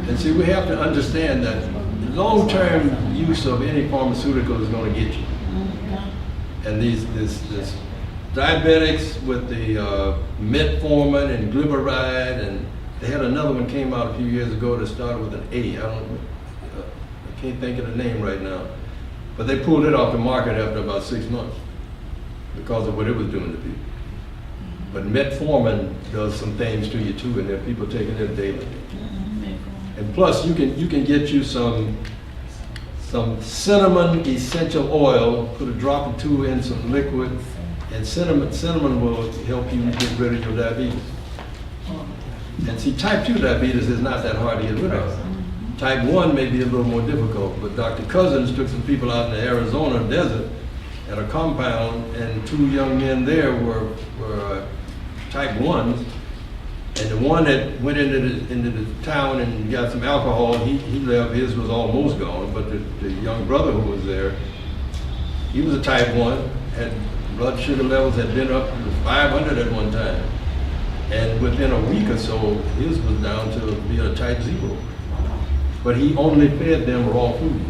And see, we have to understand that long-term use of any pharmaceutical is going to get you. And this diabetics with the metformin and glyburide, and they had another one came out a few years ago that started with an A. I can't think of the name right now. But they pulled it off the market after about 6 months because of what it was doing to people. But metformin does some things to you too, and there are people taking it daily. And plus, you can get you some cinnamon essential oil, put a drop or two in some liquid, and cinnamon will help you get rid of your diabetes. And see, type 2 diabetes is not that hard to get rid of. Type 1 may be a little more difficult, but Dr. Cousins took some people out in the Arizona desert at a compound, and 2 young men there were type 1s, and the one that went into the town and got some alcohol, he left, his was almost gone, but the young brother who was there, he was a type 1, had blood sugar levels had been up to 500 at one time, and within a week or so, his was down to be a type 0. But he only fed them raw food.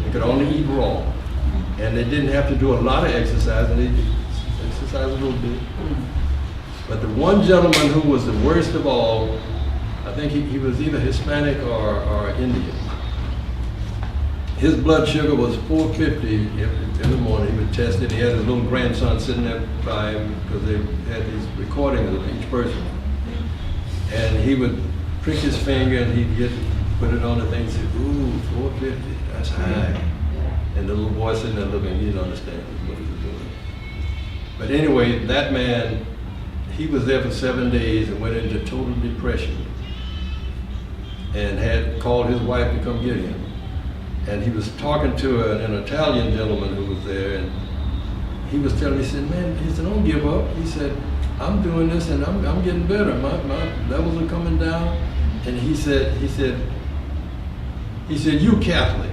They could only eat raw. And they didn't have to do a lot of exercise, and they exercised a little bit. But the one gentleman who was the worst of all, I think he was either Hispanic or Indian. His blood sugar was 450 in the morning. He would test it. He had his little grandson sitting there by him because they had these recordings of each person. And he would prick his finger and he'd put it on the thing and say, ooh, 450, that's high. And the little boy sitting there looking, he didn't understand what he was doing. But anyway, that man, he was there for 7 days and went into total depression and had called his wife to come get him. And he was talking to an Italian gentleman who was there, and he was telling me, he said, man, he said, don't give up. He said, I'm doing this and I'm getting better. My levels are coming down. And he said, you Catholic.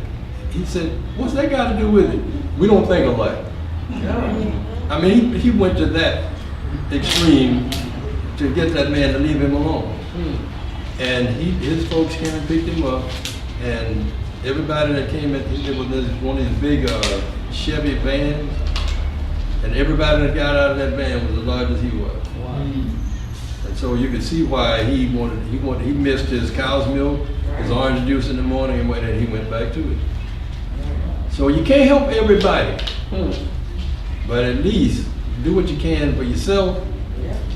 He said, what's that got to do with it? We don't think alike. I mean, he went to that extreme to get that man to leave him alone. And his folks came and picked him up, and everybody that came in, it was one of these big Chevy vans, and everybody that got out of that van was as large as he was. Wow. And so you could see why he missed his cow's milk, his orange juice in the morning, and he went back to it. So you can't help everybody, but at least do what you can for yourself,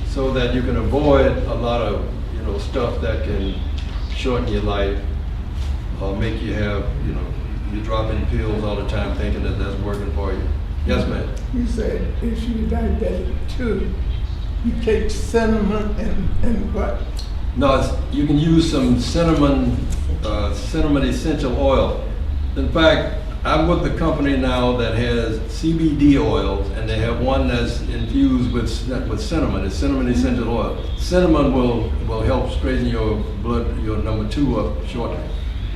so that you can avoid a lot of stuff that can shorten your life or make you have you're dropping pills all the time thinking that that's working for you. Yes, ma'am. You said if you're diabetic too, you take cinnamon and what? No, you can use some cinnamon essential oil. In fact, I'm with the company now that has CBD oils, and they have one that's infused with cinnamon. It's cinnamon essential oil. Cinnamon will help straighten your number 2 up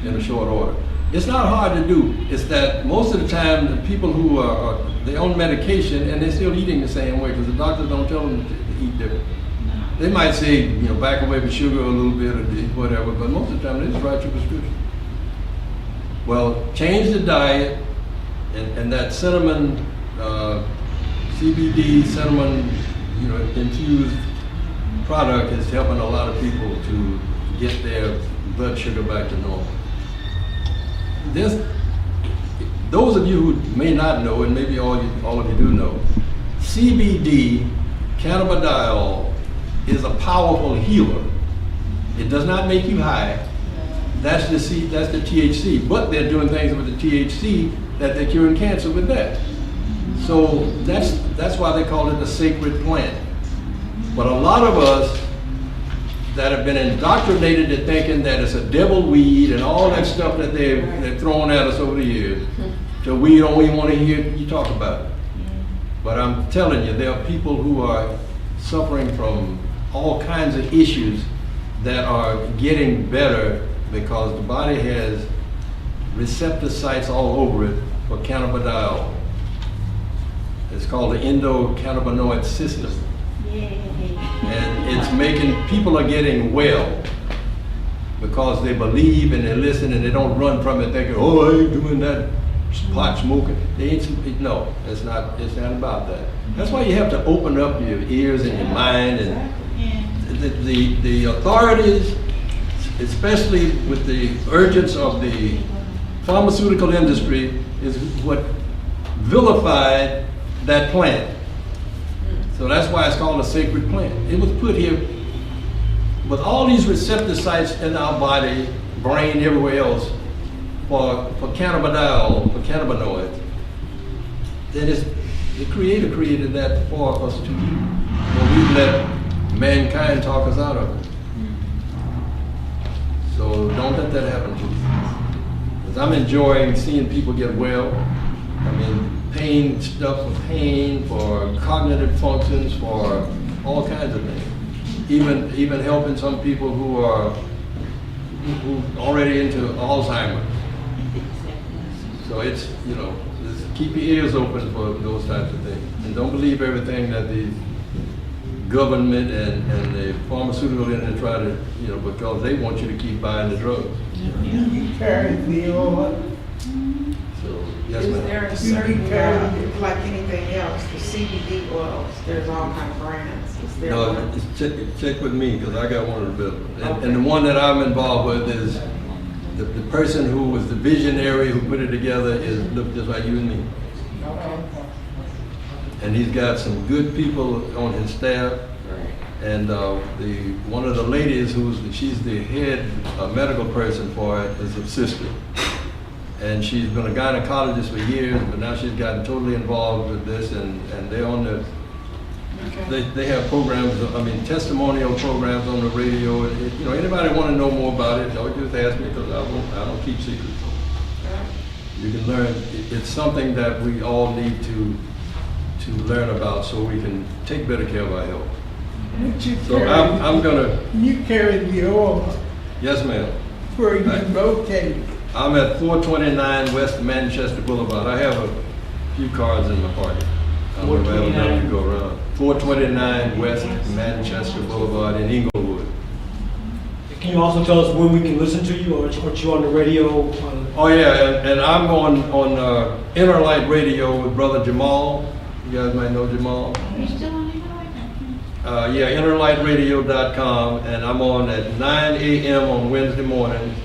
in a short order. It's not hard to do. It's that most of the time the people who are they on medication and they're still eating the same way because the doctors don't tell them to eat different. They might say back away from sugar a little bit or whatever, but most of the time they just write your prescription. Well, change the diet, and that cinnamon, CBD, cinnamon, infused product is helping a lot of people to get their blood sugar back to normal. Those of you who may not know, and maybe all of you do know, CBD, cannabidiol, is a powerful healer. It does not make you high. That's the THC, but they're doing things with the THC that they're curing cancer with that. So that's why they call it the sacred plant. But a lot of us that have been indoctrinated to thinking that it's a devil weed and all that stuff that they're throwing at us over the years, so we don't even want to hear you talk about it. But I'm telling you, there are people who are suffering from all kinds of issues that are getting better because the body has receptor sites all over it for cannabidiol. It's called the endocannabinoid system. And it's making, people are getting well. because they believe and they listen and they don't run from it thinking, oh, I ain't doing that pot smoking. They ain't, no, it's not about that. That's why you have to open up your ears and your mind, and the authorities, especially with the urgence of the pharmaceutical industry, is what vilified that plant. So that's why it's called a sacred plant. It was put here with all these receptor sites in our body, brain, everywhere else, for cannabidiol, for cannabinoids. The Creator created that for us to, but we let mankind talk us out of it. So don't let that happen to you. Because I'm enjoying seeing people get well. I mean, pain stuff for pain, for cognitive functions, for all kinds of things. Even helping some people who are already into Alzheimer's. So it's, just keep your ears open for those types of things. And don't believe everything that the government and the pharmaceutical industry try to, because they want you to keep buying the drugs. You carry the oil. So, yes, Is ma'am. there a certain, like anything else, the CBD oils, there's all kind of brands. Is there No, one? just check with me, because I got one of the best. Okay. And the one that I'm involved with is, the person who was the visionary who put it together look just like you and me. And he's got some good people on his staff. And one of the ladies she's the head medical person for it is a sister. And she's been a gynecologist for years, but now she's gotten totally involved with this, and they're on the, they have programs, testimonial programs on the radio. Anybody want to know more about it, don't just ask me, because I don't keep secrets. You can learn, it's something that we all need to learn about so we can take better care of our health. So I'm gonna. You carry the oil. Yes, ma'am. Where you located. I'm at 429 West Manchester Boulevard. I have a few cards in my pocket. I don't know if I have enough to go around. 429 West Manchester Boulevard in Inglewood. Can you also tell us when we can listen to you, or aren't you on the radio? Oh yeah, and I'm on Inner Light Radio with Brother Jamal. You guys might know Jamal. You're still on it right now? Yeah, innerlightradio.com, and I'm on at 9 a.m. on Wednesday mornings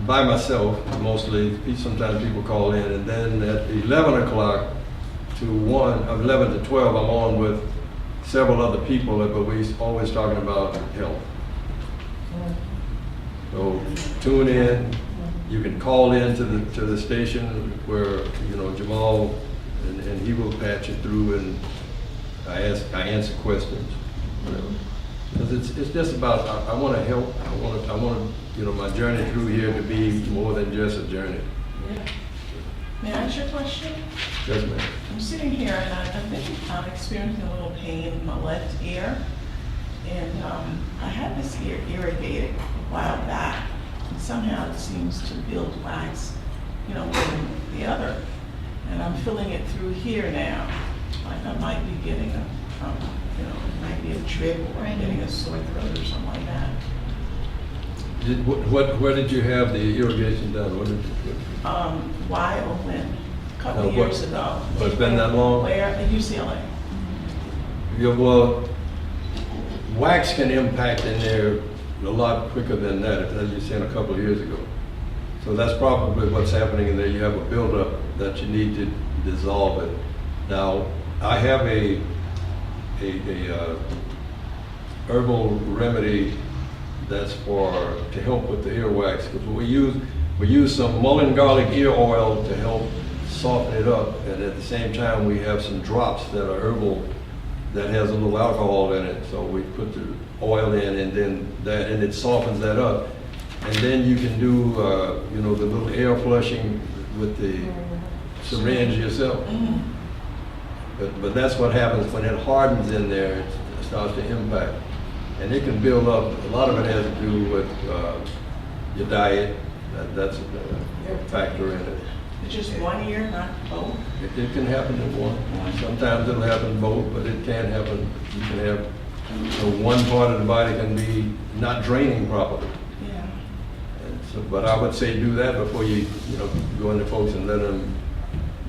by myself mostly. Sometimes people call in, and then at 11 o'clock to 11 to 12, I'm on with several other people, but we're always talking about health. So tune in. You can call in to the station where Jamal and he will patch it through, and I answer questions. Because it's just about I want to help. I want my journey through here to be more than just a journey. Yeah. May I ask you a question? Yes, ma'am. I'm sitting here and I've been experiencing a little pain in my left ear. And I had this ear irrigated a while back. And somehow it seems to build wax, within the other. And I'm feeling it through here now. Like I might be getting it might be a drip, or I'm getting a sore throat or something like that. Where did you have the irrigation done? What did you? Wyoming, a couple of years ago. Oh, it's been that long? Where? At UCLA. Yeah, well, wax can impact in there a lot quicker than that, as you said a couple of years ago. So that's probably what's happening in there. You have a buildup that you need to dissolve it. Now, I have a herbal remedy that's to help with the earwax, because we use some mullein garlic ear oil to help soften it up, and at the same time we have some drops that are herbal that has a little alcohol in it. So we put the oil in, and then it softens that up, and then you can do the little air flushing with the syringe yourself. But that's what happens when it hardens in there. It starts to impact, and it can build up. A lot of it has to do with your diet. That's a factor in it. It's just one ear, not both? It can happen in one. Sometimes it'll happen in both, but it can happen. You can have one part of the body can be not draining properly. So, but I would say do that before you go into folks and let them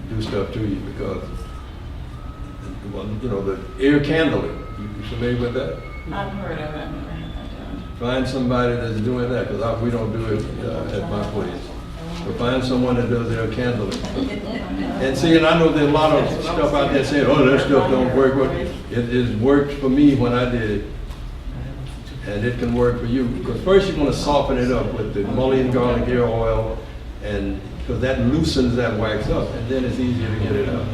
do stuff to you, because, well, the air candling, you familiar with that? I've heard of it, I've never had that done. Find somebody that's doing that, because we don't do it at my place. But find someone that does air candling. And see, and I know there's a lot of stuff out there saying, oh, that stuff don't work, but it worked for me when I did it. And it can work for you, because first you want to soften it up with the mullein garlic hair oil, and because that loosens that wax up, and then it's easier to get it out.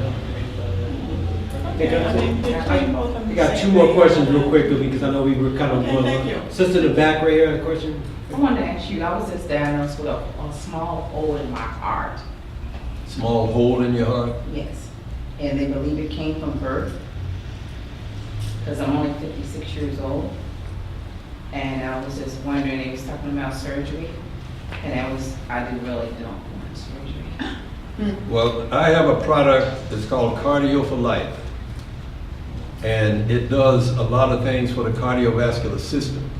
I got two more questions real quick, because I know we were kind of Okay, going thank you. on. Sister in the back right here, a question? I wanted to ask you, I was just diagnosed with a small hole in my heart. Small hole in your heart. Yes. And they believe it came from birth, because I'm only 56 years old. And I was just wondering, they was talking about surgery, and I really don't want surgery. Well, I have a product that's called Cardio for Life. And it does a lot of things for the cardiovascular system.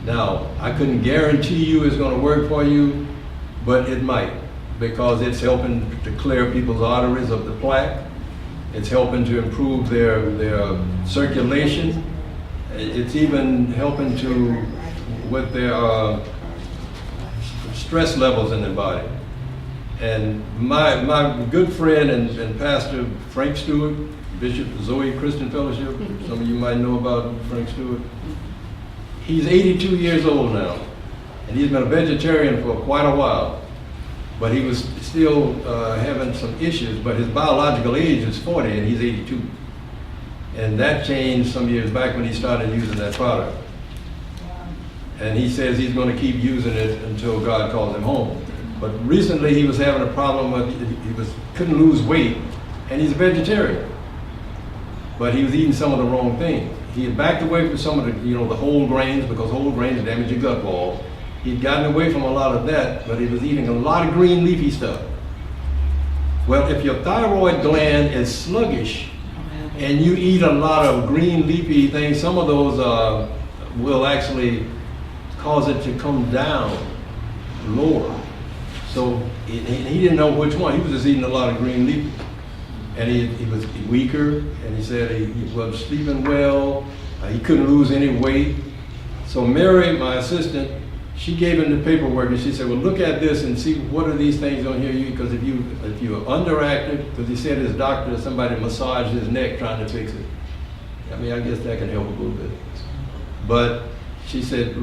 Now, I couldn't guarantee you it's going to work for you, but it might, because it's helping to clear people's arteries of the plaque. It's helping to improve their circulation. It's even helping with their stress levels in their body. And my good friend and pastor, Frank Stewart, Bishop of Zoe Christian Fellowship, some of you might know about Frank Stewart. He's 82 years old now, and he's been a vegetarian for quite a while, but he was still having some issues, but his biological age is 40 and he's 82. And that changed some years back when he started using that product. And he says he's going to keep using it until God calls him home. But recently he was having a problem with, couldn't lose weight, and he's a vegetarian. But he was eating some of the wrong things. He had backed away from some of the whole grains, because whole grains damage your gut wall. He'd gotten away from a lot of that, but he was eating a lot of green leafy stuff. Well, if your thyroid gland is sluggish and you eat a lot of green leafy things, some of those will actually cause it to come down lower. So he didn't know which one. He was just eating a lot of green leafy. And he was weaker, and he said he wasn't sleeping well, he couldn't lose any weight. So Mary, my assistant, she gave him the paperwork, and she said, well, look at this and see what are these things on here, because if you're underactive, because he said his doctor, somebody massaged his neck trying to fix it. I mean, I guess that can help a little bit. But she said,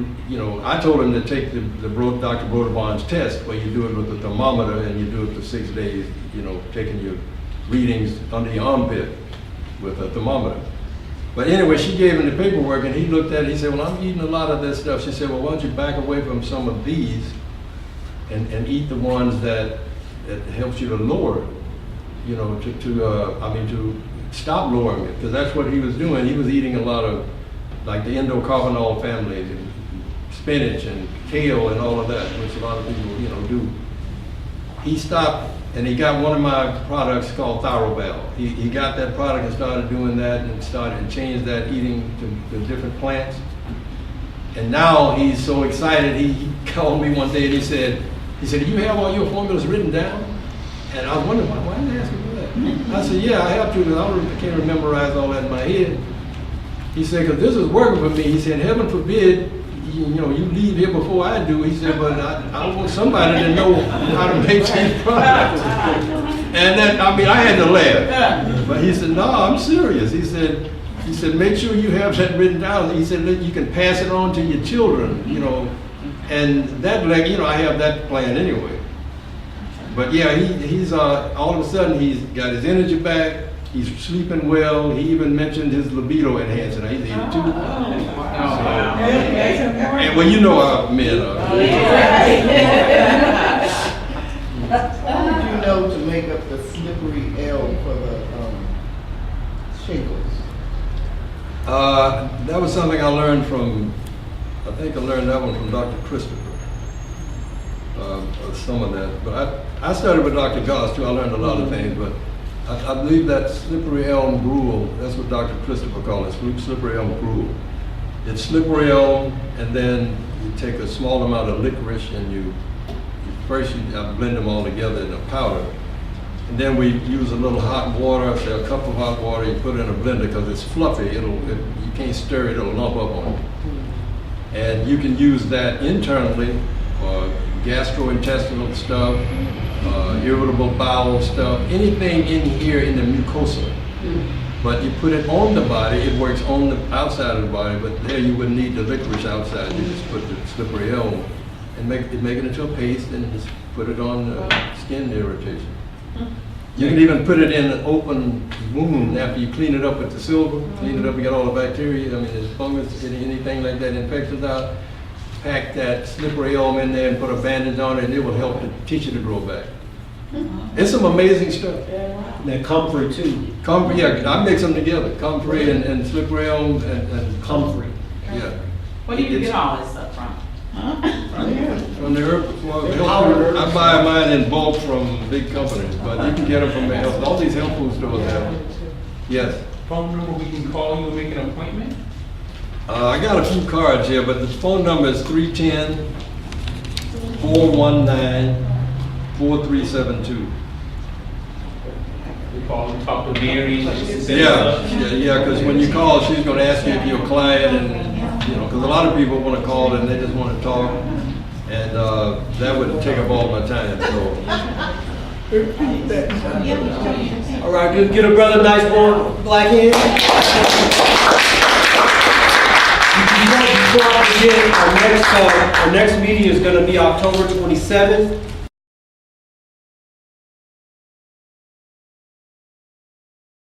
I told him to take the Dr. Brodebon's test, where you do it with a thermometer, and you do it for 6 days, taking your readings under your armpit with a thermometer. But anyway, she gave him the paperwork, and he looked at it. He said, well, I'm eating a lot of this stuff. She said, well, why don't you back away from some of these and eat the ones that helps you to lower it, to stop lowering it, because that's what he was doing. He was eating a lot of, like, the endocarbonol family, spinach and kale and all of that, which a lot of people, do. He stopped, and he got one of my products called ThyroBal. He got that product and started doing that, and changed that eating to different plants. And now he's so excited, he called me one day and he said, do you have all your formulas written down? And I was wondering, why did they ask me for that? I said, yeah, I have to, because I can't memorize all that in my head. He said, because this is working for me. He said, heaven forbid, you leave here before I do. He said, but I want somebody to know how to make these products. And then, I had to laugh. But he said, no, I'm serious. He said, make sure you have that written down. He said, you can pass it on to your children, and that, I have that plan anyway. But yeah, he's all of a sudden he's got his energy back. He's sleeping well. He even mentioned his libido enhancing. He's 82. Wow. And well, you know how men are. How would you know to make up the slippery L for the shingles? That was something I learned I think I learned that one from Dr. Christopher. Some of that. But I studied with Dr. Goss too. I learned a lot of things, but I believe that slippery elm gruel, that's what Dr. Christopher called it, slippery elm gruel. It's slippery elm, and then you take a small amount of licorice and you First, you blend them all together in a powder. And then we use a little hot water, say a cup of hot water, you put it in a blender because it's fluffy. You can't stir it, it'll lump up on you. And you can use that internally for gastrointestinal stuff, irritable bowel stuff, anything in here in the mucosa. But you put it on the body, it works on the outside of the body, but there you wouldn't need the licorice outside. You just put the slippery elm and make it into a paste and just put it on skin irritation. You can even put it in an open wound after you clean it up with the silver, clean it up, you got all the bacteria, I mean, there's fungus, anything like that, infections out. Pack that slippery elm in there and put a bandage on it, and it will help the tissue to grow back. It's some amazing stuff. That comfrey too. Comfrey, yeah, I mix them together, comfrey and slippery elm and Comfrey. yeah. Where do you get all this stuff from? From the herb, well, I buy mine in bulk from big companies, but you can get them from the health, all these health food stores have them. Yes. Phone number we can call you and make an appointment? I got a few cards here, but the phone number is 310-419-4372. We call and talk to Mary. Yeah, because when you call, she's going to ask you if you're a client, and because a lot of people want to call and they just want to talk, and that would take up all my time. So, All right, give a brother a nice warm black hand. Before I begin, our next meeting is going to be October 27th